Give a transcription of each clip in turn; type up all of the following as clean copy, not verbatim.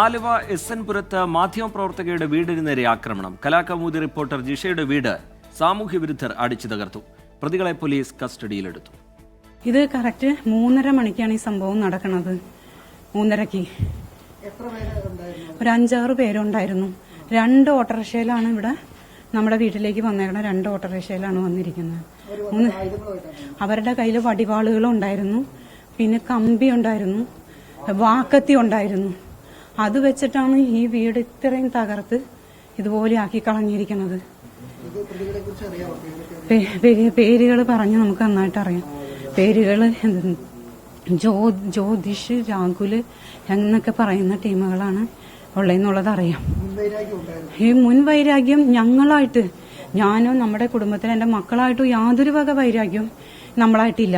ആലുവ എസ്.എൻ. പുരത്ത് മാധ്യമപ്രവർത്തകയുടെ വീടിന് നേരെ ആക്രമണം. കലാകൗമുദി റിപ്പോർട്ടർ ജിഷയുടെ വീട് സാമൂഹ്യ വിരുദ്ധർ അടിച്ചു തകർത്തു. പ്രതികളെ പോലീസ് കസ്റ്റഡിയിലെടുത്തു. ഇത് കറക്റ്റ് 3:30 മണിക്കാണ് ഈ സംഭവം നടക്കുന്നത്. 3:30ക്ക് ഒരു 5-6 പേരുണ്ടായിരുന്നു. 2 ഓട്ടോറിക്ഷയിലാണ് ഇവിടെ നമ്മുടെ വീട്ടിലേക്ക് വന്നേക്കണം. 2 ഓട്ടോറിക്ഷയിലാണ് വന്നിരിക്കുന്നത്. അവരുടെ കയ്യിൽ വടിവാളുകളും ഉണ്ടായിരുന്നു, പിന്നെ കമ്പി ഉണ്ടായിരുന്നു, വാക്കത്തി ഉണ്ടായിരുന്നു. അത് വെച്ചിട്ടാണ് ഈ വീട് ഇത്രയും തകർത്ത് ഇതുപോലെ ആക്കി കളഞ്ഞിരിക്കുന്നത്. പേരുകൾ പറഞ്ഞ് നമുക്ക് നന്നായിട്ട് അറിയാം. പേരുകൾ ജ്യോതിഷ്, രാഹുല് എന്നൊക്കെ പറയുന്ന ടീമുകളാണ് ഉള്ളതെന്നുള്ളത് അറിയാം. ഈ മുൻവൈരാഗ്യം ഞങ്ങളായിട്ട്, ഞാനോ നമ്മുടെ കുടുംബത്തിലെ എന്റെ മക്കളായിട്ടും യാതൊരു വക വൈരാഗ്യവും നമ്മളായിട്ടില്ല.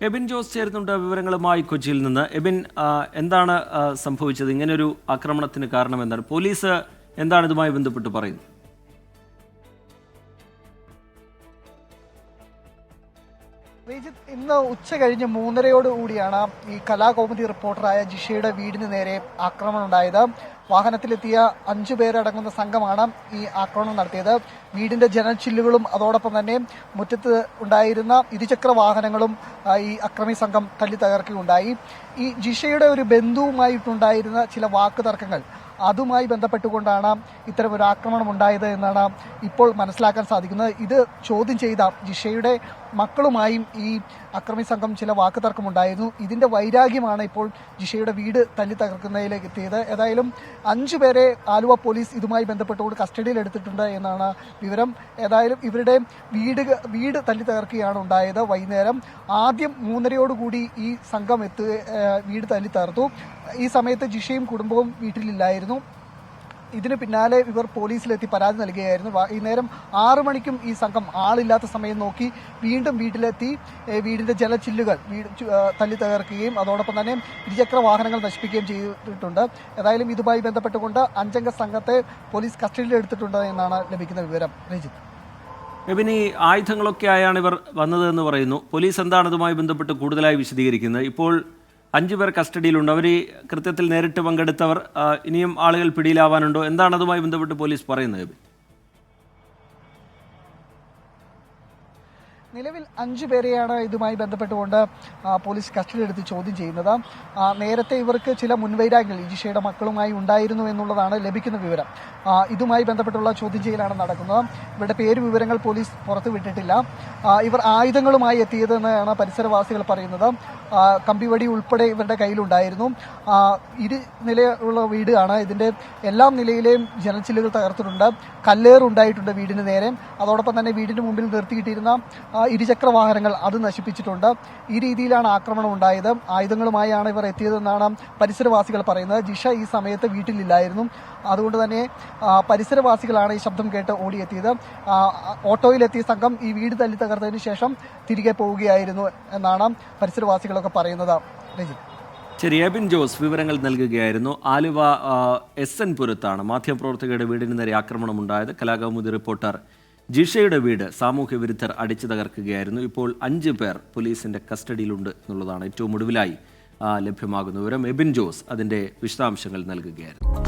എബിൻ ജോസ് ചേരുന്നുണ്ട് വിവരങ്ങളുമായി കൊച്ചിയിൽ നിന്ന്. എബിൻ, എന്താണ് സംഭവിച്ചത്? ഇങ്ങനൊരു ആക്രമണത്തിന് കാരണം എന്താണ്? പോലീസ് എന്താണ് ഇതുമായി ബന്ധപ്പെട്ട് പറയുന്നത്? ഇന്ന് ഉച്ച കഴിഞ്ഞ് 3:30 ഈ കലാകൗമുദി റിപ്പോർട്ടറായ ജിഷയുടെ വീടിന് നേരെ ആക്രമണം ഉണ്ടായത്. വാഹനത്തിലെത്തിയ 5 പേരടങ്ങുന്ന സംഘമാണ് ഈ ആക്രമണം നടത്തിയത്. വീടിന്റെ ജനൽച്ചില്ലുകളും അതോടൊപ്പം തന്നെ മുറ്റത്ത് ഉണ്ടായിരുന്ന ഇരുചക്ര വാഹനങ്ങളും ഈ അക്രമി സംഘം തല്ലി തകർക്കുകയുണ്ടായി. ഈ ജിഷയുടെ ഒരു ബന്ധുവുമായിട്ടുണ്ടായിരുന്ന ചില വാക്ക് തർക്കങ്ങൾ, അതുമായി ബന്ധപ്പെട്ടുകൊണ്ടാണ് ഇത്തരം ഒരു ആക്രമണം ഉണ്ടായത് എന്നാണ് ഇപ്പോൾ മനസ്സിലാക്കാൻ സാധിക്കുന്നത്. ഇത് ചോദ്യം ചെയ്ത ജിഷയുടെ മക്കളുമായും ഈ അക്രമി സംഘം ചില വാക്ക് തർക്കമുണ്ടായിരുന്നു. ഇതിന്റെ വൈരാഗ്യമാണ് ഇപ്പോൾ ജിഷയുടെ വീട് തല്ലി തകർക്കുന്നതിലേക്ക് എത്തിയത്. ഏതായാലും 5 പേരെ ആലുവ പോലീസ് ഇതുമായി ബന്ധപ്പെട്ടുകൊണ്ട് കസ്റ്റഡിയിൽ എടുത്തിട്ടുണ്ട് എന്നാണ് വിവരം. ഏതായാലും ഇവരുടെ വീട് തല്ലി തകർക്കുകയാണ് ഉണ്ടായത്. വൈകുന്നേരം ആദ്യം 3:30 ഈ സംഘം വീട് തല്ലി തകർത്തു. ഈ സമയത്ത് ജിഷയും കുടുംബവും വീട്ടിലില്ലായിരുന്നു. ഇതിന് പിന്നാലെ ഇവർ പോലീസിലെത്തി പരാതി നൽകുകയായിരുന്നു. വൈകുന്നേരം 6 മണിക്കും ഈ സംഘം ആളില്ലാത്ത സമയം നോക്കി വീണ്ടും വീട്ടിലെത്തി വീടിന്റെ ജലച്ചില്ലുകൾ തല്ലി തകർക്കുകയും അതോടൊപ്പം തന്നെ ഇരുചക്ര വാഹനങ്ങൾ നശിപ്പിക്കുകയും ചെയ്തിട്ടുണ്ട്. ഏതായാലും ഇതുമായി ബന്ധപ്പെട്ടുകൊണ്ട് 5 അംഗ സംഘത്തെ പോലീസ് കസ്റ്റഡിയിൽ എടുത്തിട്ടുണ്ട് എന്നാണ് ലഭിക്കുന്ന വിവരം. രജിത്ത്, എബിൻ, ഈ ആയുധങ്ങളൊക്കെ ആയാണ് ഇവർ വന്നതെന്ന് പറയുന്നു. പോലീസ് എന്താണ് ഇതുമായി ബന്ധപ്പെട്ട് കൂടുതലായി വിശദീകരിക്കുന്നത്? ഇപ്പോൾ 5 പേർ കസ്റ്റഡിയിലുണ്ട്. അവർ ഈ കൃത്യത്തിൽ നേരിട്ട് പങ്കെടുത്തവർ, ഇനിയും ആളുകൾ പിടിയിലാവാനുണ്ടോ? എന്താണ് അതുമായി ബന്ധപ്പെട്ട് പോലീസ് പറയുന്നത്? നിലവിൽ 5 പേരെയാണ് ഇതുമായി ബന്ധപ്പെട്ടുകൊണ്ട് പോലീസ് കസ്റ്റഡിയിലെടുത്ത് ചോദ്യം ചെയ്യുന്നത്. നേരത്തെ ഇവർക്ക് ചില മുൻവൈരാഗ്യങ്ങൾ ജിഷയുടെ മക്കളുമായി ഉണ്ടായിരുന്നു എന്നുള്ളതാണ് ലഭിക്കുന്ന വിവരം. ഇതുമായി ബന്ധപ്പെട്ടുള്ള ചോദ്യം ചെയ്യലാണ് നടക്കുന്നത്. ഇവരുടെ പേര് വിവരങ്ങൾ പോലീസ് പുറത്തുവിട്ടിട്ടില്ല. ഇവർ ആയുധങ്ങളുമായി എത്തിയതെന്നാണ് പരിസരവാസികൾ പറയുന്നത്. കമ്പിവടി ഉൾപ്പെടെ ഇവരുടെ കയ്യിലുണ്ടായിരുന്നു. 2 നിലയുള്ള വീടാണ്. ഇതിന്റെ എല്ലാം നിലയിലെയും ജനച്ചില്ലുകൾ തകർത്തിട്ടുണ്ട്. കല്ലേറുണ്ടായിട്ടുണ്ട് വീടിന് നേരെ. അതോടൊപ്പം തന്നെ വീടിന് മുമ്പിൽ നിർത്തിയിട്ടിരുന്ന ഇരുചക്ര വാഹനങ്ങൾ അത് നശിപ്പിച്ചിട്ടുണ്ട്. ഈ രീതിയിലാണ് ആക്രമണം ഉണ്ടായത്. ആയുധങ്ങളുമായാണ് ഇവർ എത്തിയതെന്നാണ് പരിസരവാസികൾ പറയുന്നത്. ജിഷ ഈ സമയത്ത് വീട്ടിലില്ലായിരുന്നു. അതുകൊണ്ട് തന്നെ പരിസരവാസികളാണ് ഈ ശബ്ദം കേട്ട് ഓടിയെത്തിയത്. ഓട്ടോയിലെത്തിയ സംഘം ഈ വീട് തല്ലി തകർത്തതിന് ശേഷം തിരികെ പോവുകയായിരുന്നു എന്നാണ് പരിസരവാസികളൊക്കെ പറയുന്നത്. ശരി, എബിൻ ജോസ് വിവരങ്ങൾ നൽകുകയായിരുന്നു. ആലുവ എസ്.എൻ. പുരത്താണ് മാധ്യമപ്രവർത്തകയുടെ വീടിന് നേരെ ആക്രമണമുണ്ടായത്. കലാകൗമുദി റിപ്പോർട്ടർ ജിഷയുടെ വീട് സാമൂഹ്യ വിരുദ്ധർ അടിച്ചു തകർക്കുകയായിരുന്നു. ഇപ്പോൾ 5 പേർ പോലീസിന്റെ കസ്റ്റഡിയിലുണ്ട് എന്നുള്ളതാണ് ഏറ്റവും ഒടുവിലായി ലഭ്യമാകുന്ന വിവരം. എബിൻ ജോസ് അതിന്റെ വിശദാംശങ്ങൾ നൽകുകയായിരുന്നു.